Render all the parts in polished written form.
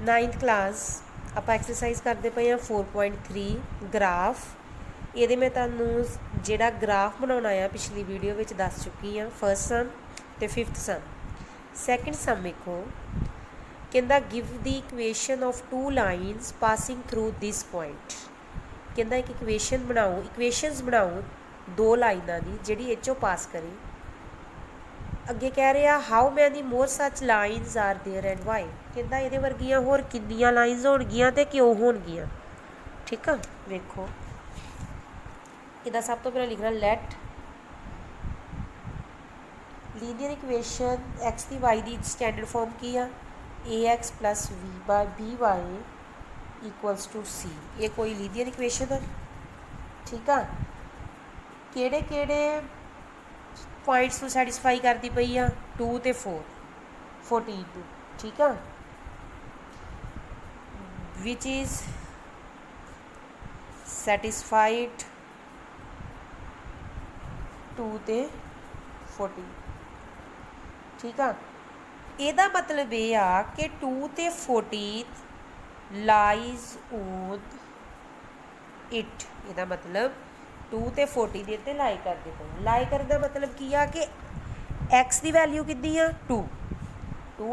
9th class ਆਪਾਂ exercise ਕਰਦੇ ਪਏ ਆ 4.3 ਗ੍ਰਾਫ। ਇਹਦੇ ਮੈਂ ਤੁਹਾਨੂੰ ਜਿਹੜਾ ਗ੍ਰਾਫ ਬਣਾਉਣਾ ਆ ਪਿਛਲੀ ਵੀਡੀਓ ਵਿੱਚ ਦੱਸ ਚੁੱਕੀ ਆ। ਫਸਟ ਸਮ ਤੇ ਫਿਫਥ ਸਮ। ਸੈਕਿੰਡ ਸਮ ਵੇਖੋ, ਕਹਿੰਦਾ give the equation of two lines passing through this point. ਕਹਿੰਦਾ ਇੱਕ ਇਕੁਏਸ਼ਨ ਬਣਾਓ, ਇਕੁਏਸ਼ਨਸ ਬਣਾਓ ਦੋ ਲਾਈਨਾਂ ਦੀ ਜਿਹੜੀ ਇਹ 'ਚੋਂ ਪਾਸ ਕਰੇ। ਅੱਗੇ ਕਹਿ ਰਿਹਾ how many more such lines are there and why. ਕਹਿੰਦਾ ਇਹਦੇ ਵਰਗੀਆਂ ਹੋਰ ਕਿੰਨੀਆਂ ਲਾਈਨਸ ਹੋਣਗੀਆਂ ਅਤੇ ਕਿਉਂ ਹੋਣਗੀਆਂ। ਠੀਕ ਆ, ਵੇਖੋ ਇਹਦਾ ਸਭ ਤੋਂ ਪਹਿਲਾਂ ਲਿਖਣਾ ਲੈਟ ਲੀਨੀਅਰ ਇਕੁਏਸ਼ਨ ਐਕਸ ਦੀ ਵਾਈ ਦੀ ਸਟੈਂਡਰਡ ਫਾਰਮ ਕੀ ਆ, ax plus by equals to c। ਇਹ ਕੋਈ ਲੀਨੀਅਰ ਇਕੁਏਸ਼ਨ ਹੈ। ਠੀਕ ਆ, ਕਿਹੜੇ ਕਿਹੜੇ ਪੁਆਇੰਟਸ ਨੂੰ ਸੈਟਿਸਫਾਈ ਕਰਦੀ ਪਈ ਆ, 2 ਤੇ 14 ਨੂੰ। ਠੀਕ ਆ, ਵਿਚ ਇਜ਼ ਸੈਟਿਸਫਾਈਡ 2 ਤੇ 14। ਠੀਕ ਆ, ਇਹਦਾ ਮਤਲਬ ਇਹ ਆ ਕਿ 2 ਤੇ 14 ਲਾਈਜ਼ ਔਨ ਇਟ। ਇਹਦਾ ਮਤਲਬ 2 ਤੇ 14 ਦੇ ਉੱਤੇ ਲਾਈ ਕਰਦੇ ਪਏ। ਲਾਈ ਕਰਨ ਦਾ ਮਤਲਬ ਕੀ ਆ ਕਿ x ਦੀ ਵੈਲਿਊ ਕਿੰਨੀ ਆ 2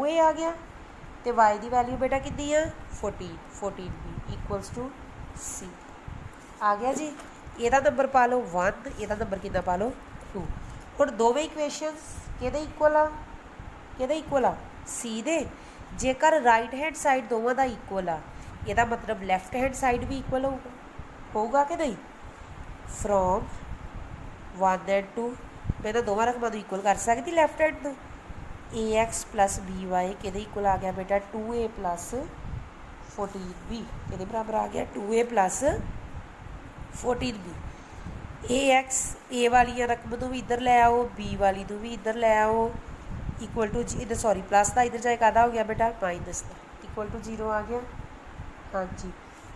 ਇਹ ਆ ਗਿਆ, ਤੇ y ਦੀ ਵੈਲਿਊ ਬੇਟਾ ਕਿੰਨੀ ਆ 14 ਵੀ ਇਕੁਅਲਸ ਟੂ c ਆ ਗਿਆ ਜੀ। ਇਹਦਾ ਨੰਬਰ ਪਾ ਲਓ 1, ਇਹਦਾ ਨੰਬਰ ਕਿੰਨਾ ਪਾ ਲਓ 2। ਹੁਣ ਦੋਵੇਂ ਇਕੁਏਸ਼ਨਸ ਕਿਹਦੇ ਇਕੁਅਲ ਆ c ਦੇ। ਜੇਕਰ ਰਾਈਟ ਹੈਂਡ ਸਾਈਡ ਦੋਵਾਂ ਦਾ ਇਕੁਅਲ ਆ, ਇਹਦਾ ਮਤਲਬ ਲੈਫਟ ਹੈਂਡ ਸਾਈਡ ਵੀ ਇਕੁਅਲ ਹੋਊਗਾ ਕਿ ਨਹੀਂ। ਫਰੋਮ 1 ਐਂਡ 2 ਮੈਂ ਤਾਂ ਦੋਵਾਂ ਰਕਮਾਂ ਨੂੰ ਇਕੁਅਲ ਕਰ ਸਕਦੀ ਲੈਫਟ ਹੈਂਡ ਨੂੰ। ax plus by ਕਿਹਦੇ ਇਕੁਅਲ ਆ ਗਿਆ ਬੇਟਾ 2a plus 14b। ਇਹਦੇ ਬਰਾਬਰ ਆ ਗਿਆ 2a plus 14b। ax a ਵਾਲੀਆਂ ਰਕਮ ਨੂੰ ਵੀ ਇੱਧਰ ਲੈ ਆਓ, b ਵਾਲੀ ਨੂੰ ਵੀ ਇੱਧਰ ਲੈ ਆਓ। ਇਕੁਅਲ ਟੂ ਇਹਦਾ ਸੌਰੀ ਪਲੱਸ ਦਾ ਇੱਧਰ ਜਾਏ ਕਾਹਦਾ ਹੋ ਗਿਆ ਬੇਟਾ ਮਾਈਨਸ ਦਾ, ਇਕੁਅਲ ਟੂ 0 ਆ ਗਿਆ। ਹਾਂਜੀ,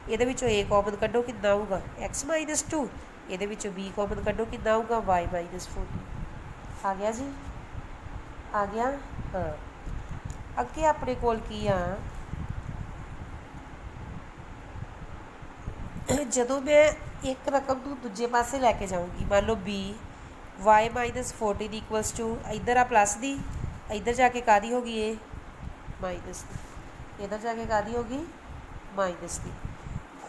ਇਹਦੇ ਵਿੱਚੋਂ a ਕਾਮਨ ਕੱਢੋ ਕਿੰਨਾ ਆਊਗਾ x ਮਾਈਨਸ 2। ਇਹਦੇ ਵਿੱਚੋਂ b ਕਾਮਨ ਕੱਢੋ ਕਿੰਨਾ ਆਊਗਾ y ਮਾਈਨਸ 14। ਆ ਗਿਆ ਜੀ, ਆ ਗਿਆ। ਹਾਂ, ਅੱਗੇ ਆਪਣੇ ਕੋਲ ਕੀ ਆ, ਜਦੋਂ ਮੈਂ ਇੱਕ ਰਕਮ ਨੂੰ ਦੂਜੇ ਪਾਸੇ ਲੈ ਕੇ ਜਾਊਂਗੀ, ਮੰਨ ਲਓ b y minus 14 equals to ਇੱਧਰ ਆ ਪਲੱਸ ਦੀ, ਇੱਧਰ ਜਾ ਕੇ ਕਾਹਦੀ ਹੋ ਗਈ ਇਹ ਮਾਈਨਸ ਦੀ, ਇੱਧਰ ਜਾ ਕੇ ਕਾਹਦੀ ਹੋ ਗਈ ਮਾਈਨਸ ਦੀ।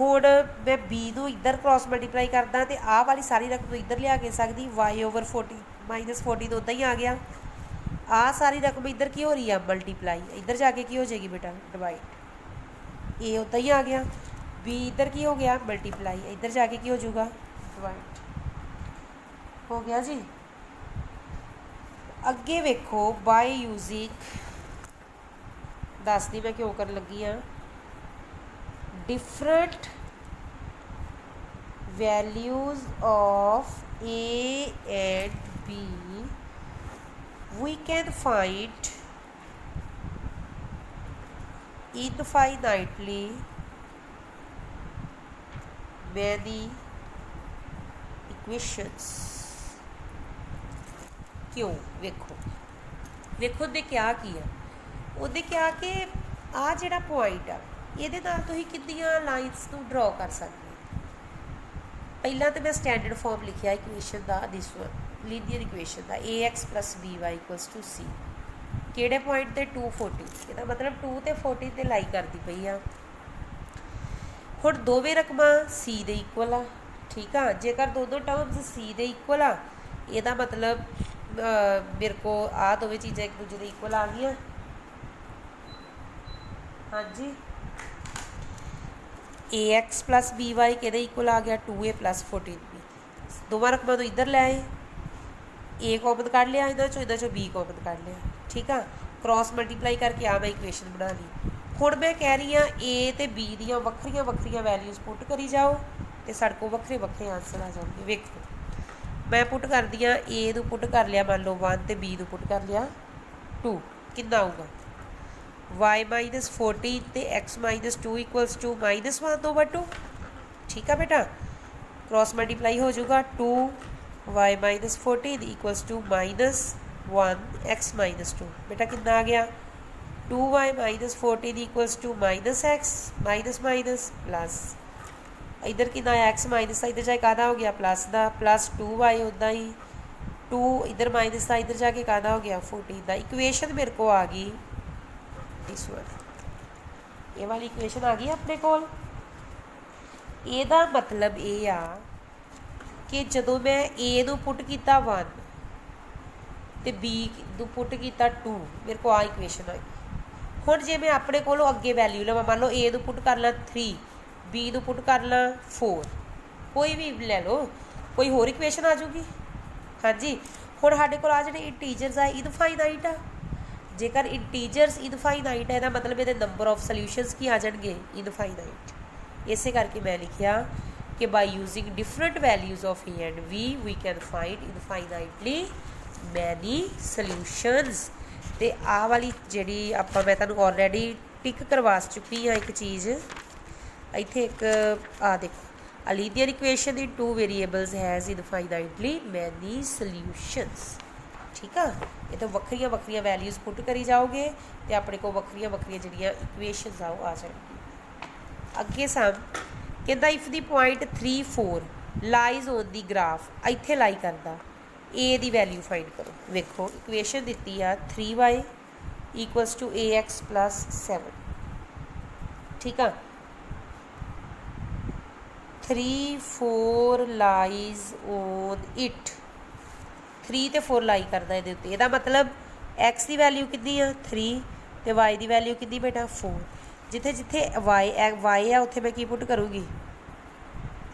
ਹੁਣ ਮੈਂ b ਨੂੰ ਇੱਧਰ ਕ੍ਰੋਸ ਮਲਟੀਪਲਾਈ ਕਰਦਾ ਅਤੇ ਆਹ ਵਾਲੀ ਸਾਰੀ ਰਕਮ ਨੂੰ ਇੱਧਰ ਲਿਆ ਕੇ ਸਕਦੀ y ਓਵਰ 14 ਮਾਈਨਸ 14 ਉੱਦਾਂ ਹੀ ਆ ਗਿਆ। ਆਹ ਸਾਰੀ ਰਕਮ ਇੱਧਰ ਕੀ ਹੋ ਰਹੀ ਆ ਮਲਟੀਪਲਾਈ, ਇੱਧਰ ਜਾ ਕੇ ਕੀ ਹੋ ਜਾਏਗੀ ਬੇਟਾ ਡਿਵਾਈਡ। ਇਹ ਉੱਦਾਂ ਹੀ ਆ ਗਿਆ। b ਇੱਧਰ ਕੀ ਹੋ ਗਿਆ ਮਲਟੀਪਲਾਈ, ਇੱਧਰ ਜਾ ਕੇ ਕੀ ਹੋ ਜਾਊਗਾ ਡਿਵਾਈਡ। ਹੋ ਗਿਆ ਜੀ। ਅੱਗੇ ਵੇਖੋ ਬਾਈ ਯੂਜ਼ਿੰਗ, ਦੱਸਦੀ ਮੈਂ ਕਿਉਂ ਕਰਨ ਲੱਗੀ ਆ, different values of a and b we can find infinitely many equations। क्यों ਵੇਖੋ ਉਹਨੇ ਕਿਹਾ ਕੀ ਆ, ਉਹਨੇ ਕਿਹਾ ਕਿ ਆਹ ਜਿਹੜਾ ਪੁਆਇੰਟ ਆ ਇਹਦੇ ਨਾਲ ਤੁਸੀਂ ਕਿੰਨੀਆਂ ਲਾਈਨਸ ਨੂੰ ਡਰਾ ਕਰ ਸਕਦੇ ਹੋ। ਪਹਿਲਾਂ ਤਾਂ ਮੈਂ ਸਟੈਂਡਰਡ ਫਾਰਮ ਲਿਖਿਆ ਇਕੁਏਸ਼ਨ ਦਾ, ਦਿਸ ਵਨ ਲੀਨੀਅਰ ਇਕੁਏਸ਼ਨ ਦਾ ax plus by equals to c। ਕਿਹੜੇ ਪੁਆਇੰਟ ਤੇ 2 14, ਇਹਦਾ ਮਤਲਬ 2 ਤੇ 14 ਤੇ ਲਾਈ ਕਰਦੀ ਪਈ ਆ। ਹੁਣ ਦੋਵੇਂ ਰਕਮਾਂ c ਦੇ ਇਕੁਅਲ ਆ। ਠੀਕ ਆ, ਜੇਕਰ ਦੋਨੋਂ ਟਰਮਸ c ਦੇ ਇਕੁਅਲ ਆ, ਇਹਦਾ ਮਤਲਬ ਮੇਰੇ ਕੋ ਆਹ ਦੋਵੇਂ ਚੀਜ਼ਾਂ ਇੱਕ ਦੂਜੇ ਦੇ ਇਕੁਅਲ ਆ ਗਈਆਂ। ਹਾਂਜੀ, ax plus by ਕਿਹਦੇ ਇਕੁਅਲ ਆ ਗਿਆ 2a plus 14b। ਦੋਵਾਂ ਰਕਮਾਂ ਤੋਂ ਇੱਧਰ ਲੈ ਆਏ, a ਕਾਮਨ ਕੱਢ ਲਿਆ ਇਹਦਾ ਚੋਂ b ਕਾਮਨ ਕੱਢ ਲਿਆ। ਠੀਕ ਆ, ਕ੍ਰੋਸ ਮਲਟੀਪਲਾਈ ਕਰਕੇ ਆ ਮੈਂ ਇਕੁਏਸ਼ਨ ਬਣਾ ਲਈ। ਹੁਣ ਮੈਂ ਕਹਿ ਰਹੀ ਹਾਂ a ਤੇ b ਦੀਆਂ ਵੱਖਰੀਆਂ ਵੈਲਿਊਜ਼ ਪੁੱਟ ਕਰੀ ਜਾਓ ਅਤੇ ਸਾਡੇ ਕੋਲ ਵੱਖਰੇ ਆਨਸਰ ਆ ਜਾਣਗੇ। ਵੇਖੋ ਮੈਂ ਪੁੱਟ ਕਰਦੀ ਹਾਂ, a ਨੂੰ ਪੁੱਟ ਕਰ ਲਿਆ ਮੰਨ ਲਓ 1 ਤੇ b ਨੂੰ ਪੁੱਟ ਕਰ ਲਿਆ 2। ਕਿੰਨਾ ਆਊਗਾ y ਮਾਈਨਸ 14 ਤੇ x minus 2 equals to minus 1 over 2। ਠੀਕ ਆ ਬੇਟਾ, क्रॉस मल्टीप्लाई हो जाएगा 2y minus 14 equals to -1 x -2। बेटा कितना आ गया 2y minus 14 equals to minus X minus minus plus इधर कि एक्स माइनस का इधर जाके कादा हो गया प्लस का प्लस 2y उदा ही 2 इधर माइनस का इधर जाके कादा हो गया 14 का इक्वेशन मेरे को आ गई दिस वन ये वाली इक्वेशन आ गई अपने कोल ਇਹਦਾ मतलब ਇਹ ਆ कि ਜਦੋਂ मैं ए ਨੂੰ पुट किया 1 ਤੇ b ਨੂੰ पुट किया 2 मेरे को आ इक्वेशन आ गई ਹੁਣ ਜੇ मैं अपने ਕੋਲੋਂ ਅੱਗੇ वैल्यू लवां मान लो ए ਨੂੰ पुट कर ਲਾਂ 3 b ਨੂੰ पुट कर ਲਾਂ 4 कोई भी ले लो कोई होर इक्वेशन आ जाऊगी हाँ जी ਹੁਣ ਸਾਡੇ ਕੋਲ ਆ ਜਿਹੜੇ ਇੰਟੀਜਰਸ ਆ ਇਨਫਾਈਨਾਈਟ ਆ जेकर इंटीजर्स इनफाइनाइट है मतलब ये नंबर ऑफ सॉल्यूशंस की आ जाएंगे इनफाइनाइट इस करके मैं लिखा कि by using different values of A and we can find infinitely many solutions ते आ वाली जी आप मैं तुहानू ऑलरेडी टिक करवा चुकी हाँ एक चीज़ इत्थे एक आ देखो a linear equation in two variables has infinitely many solutions ठीक है ये तो वक्रिया वक्रिया वैल्यूज़ पुट करी जाओगे तो अपने को वक्रिया वक्रिया जड़ियाँ इक्वेशनस आओ आ जाएगी अगे सम कहता if the point 3 4 lies on the graph इत्थे लाई करता ए दी वैल्यू फाइंड करो देखो इक्वेशन दी है 3y equals to ax plus 7 ठीक है 3 4 लाइज ऑन इट 3 तो 4 लाई करता ये उत्ते यदा मतलब एक्स की वैल्यू कितनी है 3 तो वाई की वैल्यू कितनी बेटा 4 जिथे जिथे वाई है उत्थे मैं की पुट करूँगी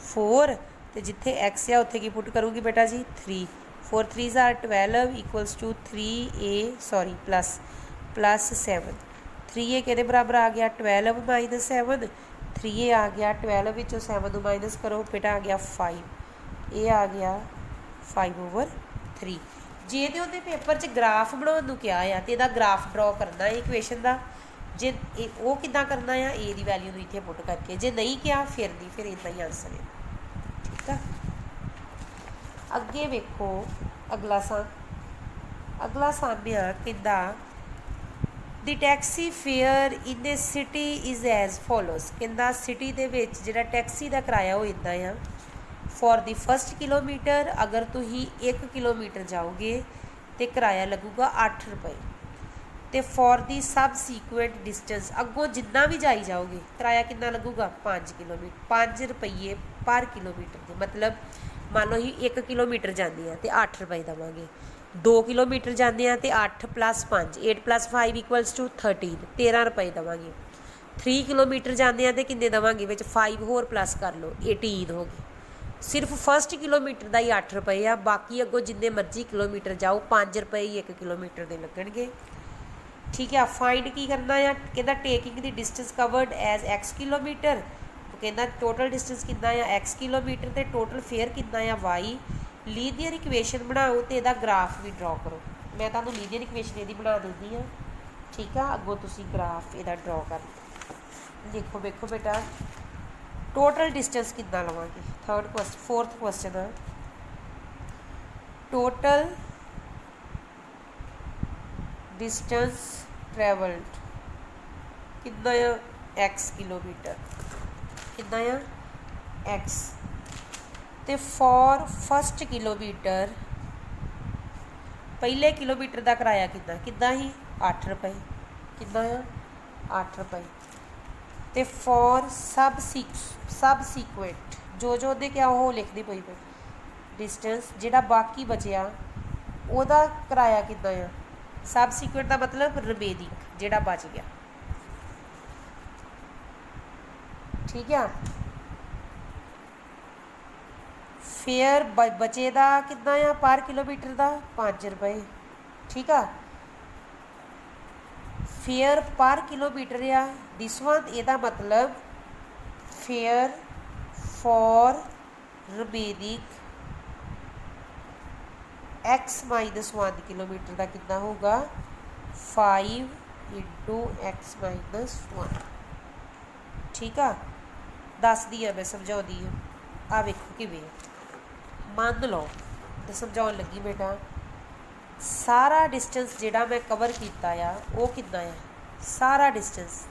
4 तो जिथे एक्स है उत्थे की पुट करूँगी बेटा जी 3 4 3 आर 12 इक्वल्स टू 3 प्लस 7 3 के बराबर आ गया 12 माइनस 7 3 आ गया 12 विचों 7 माइनस करो बेटा आ गया 5 ये आ गया 5/3 जे तो उन्हें पेपर च ग्राफ बनाने क्या है तो यदा ग्राफ ड्रॉ करना है इक्वेशन का जे वो किदा करना है ए की वैल्यू इतने पुट करके जे नहीं किया फिर नहीं फिर इदा ही आंसर है ठीक है अगे वेखो अगला सामने किदा the taxi fare in a city is as follows कहता सिटी के जो टैक्सी का किराया वो इदा आ फॉर द फर्स्ट किलोमीटर अगर तुम 1 किलोमीटर जाओगे तो किराया लगूगा 8 रुपये तो for the subsequent distance अगों जिन्ना भी जाई जाओगे किराया कितना लगूगा 5 किलोमीटर 5 रुपये पर किलोमीटर के मतलब मान लो ही 1 किलोमीटर जाते हैं तो 8 रुपये देवांगे 2 किलोमीटर जाते हैं तो 8 + 5 8 + 5 इक्वल्स टू 13 रुपये देवांगे 3 किलोमीटर जाते हैं तो किन्ने देवांगे विच 5 होर प्लस कर लो 18 हो गए सिर्फ फर्स्ट किलोमीटर का ही 8 रुपये आ बाकी अगों जिन्ने मर्जी किलोमीटर जाओ 5 रुपये ही 1 किलोमीटर के लगणगे ठीक है फाइंड की करना है कहता taking the distance covered as x kilometre कहता टोटल डिस्टेंस कितना है x किलोमीटर तो टोटल फेयर कितना है y लीनियर इक्वेशन बनाओ तो यदा ग्राफ भी ड्रॉ करो मैं तुहानू लीनियर इक्वेशन यदि बना देती हाँ ठीक है अगों तुसीं ग्राफ यदा ड्रॉ कर देखो वेखो बेटा टोटल डिस्टेंस कितना लवांगे फोर्थ क्वेश्चन है टोटल डिस्टेंस ट्रैवल्ड कितना x किलोमीटर कितना x तो फॉर फर्स्ट किलोमीटर पहले किलोमीटर का किराया कितना ही 8 रुपये कितना 8 रुपये तो फॉर सब सीक्वेंट जो दे क्या वो लिखती पई डिस्टेंस जिहड़ा बाकी बचिया ओदा किराया कितना है सब सीक्वेंट का मतलब रिमेनिंग जिहड़ा बच गया ठीक है फेयर बचे का कितना है पर किलोमीटर का 5 रुपये ठीक है फेयर पर किलोमीटर आ दिस वन यदा मतलब fair for remaining x - 1 kilometre का कितना होगा 5 × x - 1 ठीक है दस दी है मैं समझा दी है आ वेखो किवें मान लो तो समझाउण लगी बेटा सारा डिस्टेंस जिहड़ा मैं कवर किया आ वो कितना है सारा डिस्टेंस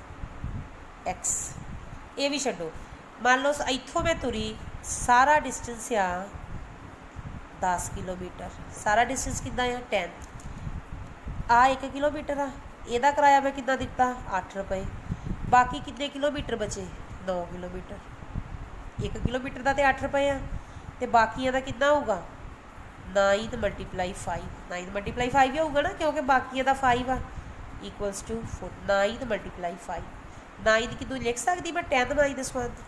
x। ये भी छड्डो, मान लो इत्थों मैं तुरी, सारा डिस्टेंस आ 10 किलोमीटर, सारा डिस्टेंस कितना है 10, आ 1 किलोमीटर आ, ਇਹਦਾ किराया मैं कितना दिता 8 रुपए, बाकी कितने किलोमीटर बचे 9 किलोमीटर, 1 किलोमीटर का तो 8 रुपए आ, तो बाकिया का कितना होगा 9 मल्टीप्लाई 5, 9 मल्टीप्लाई 5 ही होगा ना, क्योंकि बाकिया का 5 आ इक्वल्स टू 4, 9 मल्टीप्लाई 5, 9 कितों लिख सकती मैं 10 माइनस 1,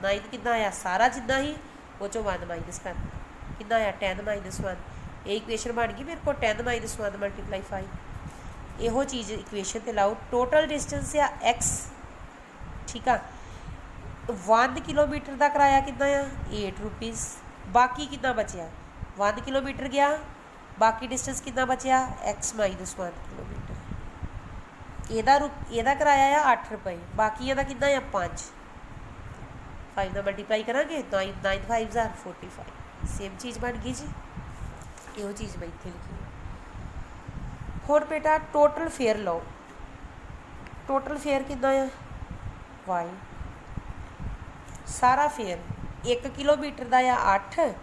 9 कितना आया सारा जितना ही वो चो 1 माइनस करना, कितना आया 10 माइनस 1, ये इक्वेशन बन गई मेरे को 10 माइनस 1 मल्टीप्लाई 5। ਇਹੋ चीज़ इक्वेशन ते लाओ, टोटल डिस्टेंस आ x, ठीक है, 1 किलोमीटर का किराया कितना आ 8 रुपीज़, बाकी कितना बचया 1 किलोमीटर गया, बाकी डिस्टेंस कितना बचया x माइनस 1 किलोमीटर, ਇਹਦਾ किराया आ 8 रुपए, बाकी का कितना आ 5, 5 का मल्टीप्लाई करांगे 9 5 45, सेम चीज़ बन गई जी, ਇਹੋ चीज़ मैं इत्थे लिखी। हुण बेटा टोटल फेयर लो, टोटल फेयर कितना है वाई, सारा फेयर 1 किलोमीटर का आ 8,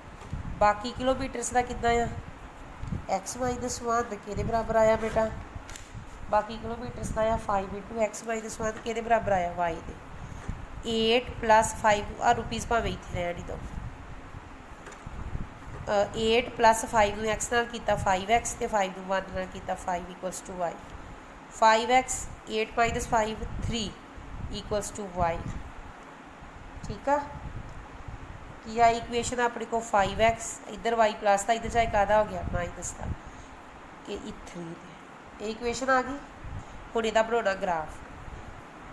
बाकी किलोमीटरस का कितना है एक्स माइनस 1 कि बराबर आया बेटा, बाकी किलोमीटरस का आ 5 इंटू एक्स माइनस 1 कि बराबर आया वाई दे 8 प्लस 5 आ रुपीज़ भावें इत्थे रहने दो, 8 प्लस 5 में एक्स नाल कीता 5x तो 5 में 1 नाल कीता 5 equals to Y, 5x 8 minus 5 3 equals to Y, ठीक है, कि आ इक्वेशन अपने को 5x इधर y प्लस था, इधर चाहे कादा हो गया माइनस का कि 3, ये इक्वेशन आ गई। हुण इहदा बनाउणा ग्राफ,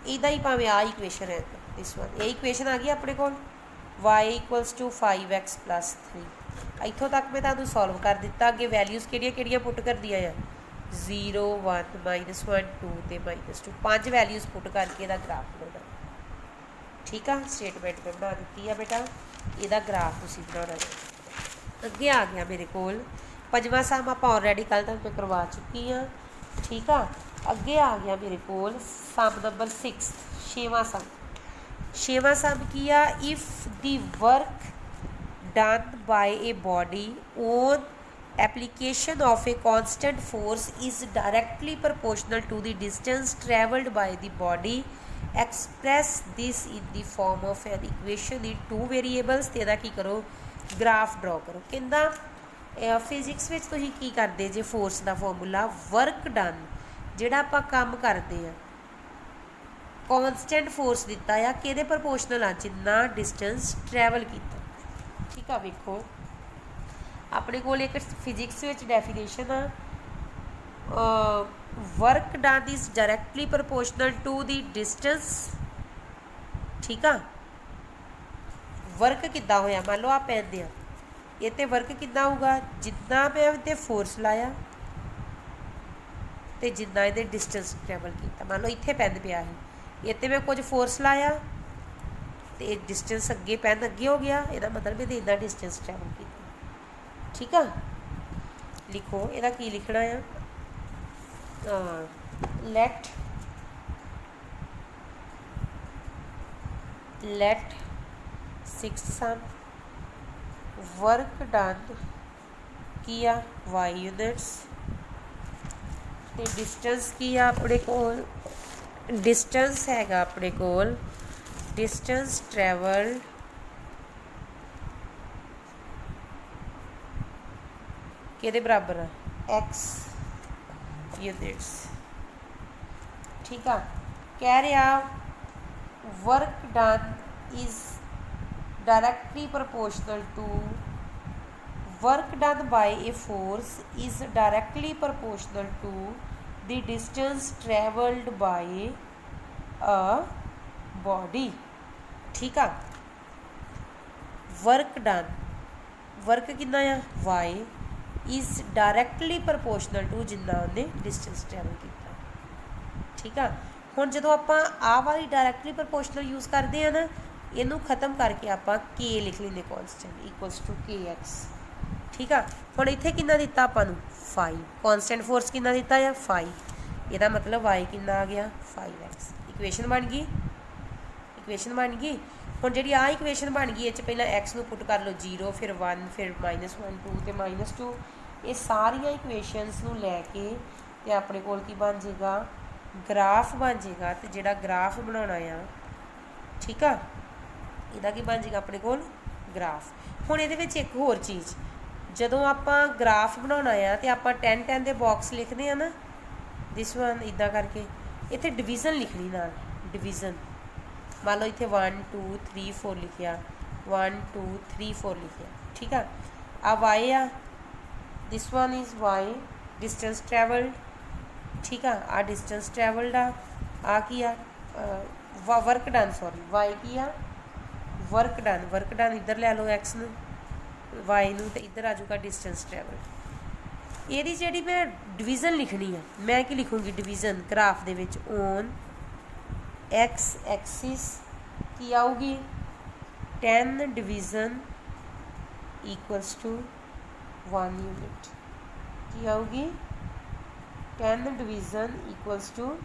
इहदा ही भावें आ इक्वेशन है इस वन, ये इक्वेशन आ गई अपने को y equals to 5x plus 3, इत्थों तक मैं तुहानूं सॉल्व कर दिता, अगे वैल्यूज़ किहड़ियां पुट कर दिया है 0 1 माइनस 1 2 तो माइनस 2, 5 वैल्यूज़ पुट करके इहदा ग्राफ बनाना, ठीक है, स्टेटमेंट में बना दी है बेटा, इहदा ग्राफ तुसीं बनाना है। अगे आ गया मेरे कोल 5वां सम, आप ऑलरेडी कल तक मैं करवा चुकी हाँ, ठीक है, अगे आ गया मेरे कोल सम नंबर 6, 6वां सम, 6वां सम की आ, if the work done by a body on application of a constant force is directly proportional to the distance travelled by the body, express this in the form of an equation in 2 variables। ਤੇ ਇਹਦਾ ਕੀ ਕਰੋ graph draw करो, कहता physics में तुसीं की करते जे force का फॉर्मूला वर्क डन जिहड़ा आपां काम करते हैं कॉन्सटेंट फोर्स दिता है कि प्रपोर्शनल आ जिन्ना डिस्टेंस ट्रैवल किया, ठीक है। वेखो अपने को एक फिजिक्स डेफिनेशन आ work done is directly proportional to the distance, ठीक है। वर्क कितना होया, मान लो आप पहनते हैं ये तो वर्क कितना होगा जितना मैं इतने फोर्स लाया तो जिन्ना ये डिस्टेंस ट्रैवल किया, मान लो इतने पेन पिया है ये मैं कुछ फोर्स लाया तो एक डिस्टेंस अगे पेन अगे हो गया, यदा मतलब ये इतना डिस्टेंस ट्रैवल किया, ठीक है। लिखो यदा की लिखना है, लेट 6 सम वर्क डन किया y यूनिट्स ते डिस्टेंस किया अपने कोल, डिस्टेंस हैगा अपने कोल डिस्टेंस ट्रैवल्ड किहदे बराबर है x यूनिट्स, ठीक है। कह रहा work done is directly proportional to work done by a force is directly proportional to the distance travelled by a body, ठीक है। वर्क डन वर्क कितना है y is directly proportional to जिन्ना उन्हें डिस्टेंस ट्रैवल किया, ठीक है। हुण जदों आपां आ वाली डायरैक्टली प्रपोर्शनल यूज़ करते हैं ना, इनू खत्म करके आप के लिख लेंगे कॉन्सटेंट इक्वल्स टू के एक्स, ठीक है। हुण इत्थे कितना दिता आपां नूं 5, कॉन्सटेंट फोर्स कितना दिता है 5, ਇਹਦਾ ਮਤਲਬ y ਕਿੰਨਾ ਆ ਗਿਆ 5x। ਇਕੁਏਸ਼ਨ ਬਣ ਗਈ, ਇਕੁਏਸ਼ਨ ਬਣ ਗਈ। ਹੁਣ ਜਿਹੜੀ ਆ ਇਕੁਏਸ਼ਨ ਬਣ ਗਈ ਇਹ 'ਚ ਪਹਿਲਾਂ x ਨੂੰ ਪੁੱਟ ਕਰ ਲਓ 0, ਫਿਰ 1, ਫਿਰ -1 2 ਤੇ -2। ਇਹ ਸਾਰੀਆਂ ਇਕੁਏਸ਼ਨਸ ਨੂੰ ਲੈ ਕੇ ਤੇ ਆਪਣੇ ਕੋਲ ਕੀ ਬਣ ਜਾਏਗਾ ਗ੍ਰਾਫ ਬਣ ਜਾਏਗਾ। ਤੇ ਜਿਹੜਾ ਗ੍ਰਾਫ ਬਣਾਉਣਾ ਆ ਠੀਕ ਆ ਇਹਦਾ ਕੀ ਬਣ ਜਾਏਗਾ ਆਪਣੇ ਕੋਲ ਗ੍ਰਾਫ। ਹੁਣ ਇਹਦੇ ਵਿੱਚ ਇੱਕ ਹੋਰ ਚੀਜ਼, ਜਦੋਂ ਆਪਾਂ ਗ੍ਰਾਫ ਬਣਾਉਣਾ ਆ ਤੇ ਆਪਾਂ 10 10 ਦੇ ਬਾਕਸ ਲਿਖਦੇ ਆ ਨਾ, ਦਿਸ ਵਨ ਇੱਦਾਂ ਕਰਕੇ ਇੱਥੇ ਡਿਵੀਜ਼ਨ ਲਿਖਣੀ ਨਾਲ, ਡਿਵੀਜ਼ਨ ਮੰਨ ਲਓ ਇੱਥੇ 1 2 3 4 ਲਿਖਿਆ, 1 2 3 4 ਲਿਖਿਆ ਠੀਕ ਆ। ਆ y ਆ, this one is y, distance travelled ਠੀਕ ਆ। ਆ ਡਿਸਟੈਂਸ ਟਰੈਵਲਡ ਆ ਕੀ ਆ ਵਰਕ ਡਨ, ਸੌਰੀ y ਕੀ ਆ ਵਰਕ ਡਨ। ਵਰਕ ਡਨ ਇੱਧਰ ਲੈ ਲਓ x ਨੂੰ, y ਨੂੰ, ਤੇ ਇੱਧਰ ਆ ਜਾਊਗਾ ਡਿਸਟੈਂਸ ਟਰੈਵਲਡ। ਇਹਦੀ ਜਿਹੜੀ ਮੈਂ ਡਿਵੀਜ਼ਨ ਲਿਖਣੀ ਆ, ਮੈਂ ਕੀ ਲਿਖੂੰਗੀ ਡਿਵੀਜ਼ਨ ਗ੍ਰਾਫ ਦੇ ਵਿੱਚ ਔਨ x ਐਕਸਿਸ ਕੀ ਆਊਗੀ 10 ਡਿਵੀਜ਼ਨ ਇਕੁਅਲਸ ਟੂ 1 ਯੂਨਿਟ। ਕੀ ਆਊਗੀ 10 ਡਿਵੀਜ਼ਨ ਇਕੁਅਲਸ ਟੂ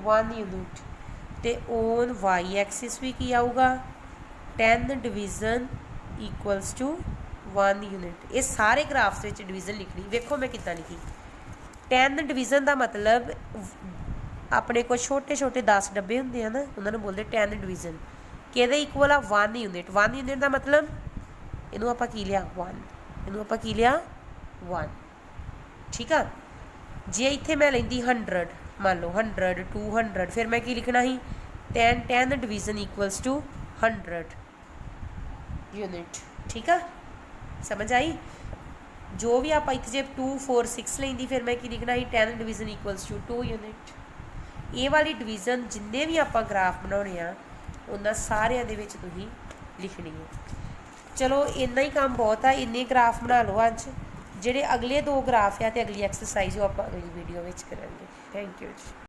1 ਯੂਨਿਟ। ਤੇ ਔਨ y ਐਕਸਿਸ ਵੀ ਕੀ ਆਊਗਾ 10 ਡਿਵੀਜ਼ਨ ਇਕੁਅਲਸ ਟੂ 1 ਯੂਨਿਟ। ਇਹ ਸਾਰੇ ਗ੍ਰਾਫਸ ਵਿੱਚ ਡਿਵੀਜ਼ਨ ਲਿਖਣੀ। ਵੇਖੋ ਮੈਂ ਕਿੱਦਾਂ ਲਿਖੀ। 10 ਡਿਵੀਜ਼ਨ ਦਾ ਮਤਲਬ ਆਪਣੇ ਕੋਲ ਛੋਟੇ ਛੋਟੇ 10 ਡੱਬੇ ਹੁੰਦੇ ਆ ਨਾ, ਉਹਨਾਂ ਨੂੰ ਬੋਲਦੇ 10 ਡਿਵੀਜ਼ਨ। ਕਿਹਦੇ ਇਕੁਅਲ ਆ 1 ਯੂਨਿਟ। 1 ਯੂਨਿਟ ਦਾ ਮਤਲਬ ਇਹਨੂੰ ਆਪਾਂ ਕੀ ਲਿਆ 1, ਇਹਨੂੰ ਆਪਾਂ ਕੀ ਲਿਆ 1 ਠੀਕ ਆ। ਜੇ ਇੱਥੇ ਮੈਂ ਲੈਂਦੀ 100 ਮੰਨ ਲਓ 100 200, ਫਿਰ ਮੈਂ ਕੀ ਲਿਖਣਾ ਸੀ 10 ਡਿਵੀਜ਼ਨ ਇਕੁਅਲਸ ਟੂ 100 ਯੂਨਿਟ ਠੀਕ ਆ। ਸਮਝ ਆਈ। ਜੋ ਵੀ ਆਪਾਂ ਇੱਥੇ ਜੇ 2 4 6 ਲੈਂਦੀ, ਫਿਰ ਮੈਂ ਕੀ ਲਿਖਣਾ ਸੀ 10 ਡਿਵੀਜ਼ਨ ਇਕੁਅਲਸ ਟੂ 2 ਯੂਨਿਟ। ਇਹ ਵਾਲੀ ਡਿਵੀਜ਼ਨ ਜਿੰਨੇ ਵੀ ਆਪਾਂ ਗ੍ਰਾਫ ਬਣਾਉਣੇ ਆ ਉਹਨਾਂ ਸਾਰਿਆਂ ਦੇ ਵਿੱਚ ਤੁਸੀਂ ਲਿਖਣੀ ਹੈ। ਚਲੋ ਇੰਨਾ ਹੀ ਕੰਮ ਬਹੁਤ ਆ, ਇੰਨੇ ਗ੍ਰਾਫ ਬਣਾ ਲਓ ਅੱਜ। ਜਿਹੜੇ ਅਗਲੇ 2 ਗ੍ਰਾਫ ਆ ਤੇ ਅਗਲੀ ਐਕਸਰਸਾਈਜ਼ ਉਹ ਆਪਾਂ ਅਗਲੀ ਵੀਡੀਓ ਵਿੱਚ ਕਰਾਂਗੇ। ਥੈਂਕ ਯੂ ਜੀ।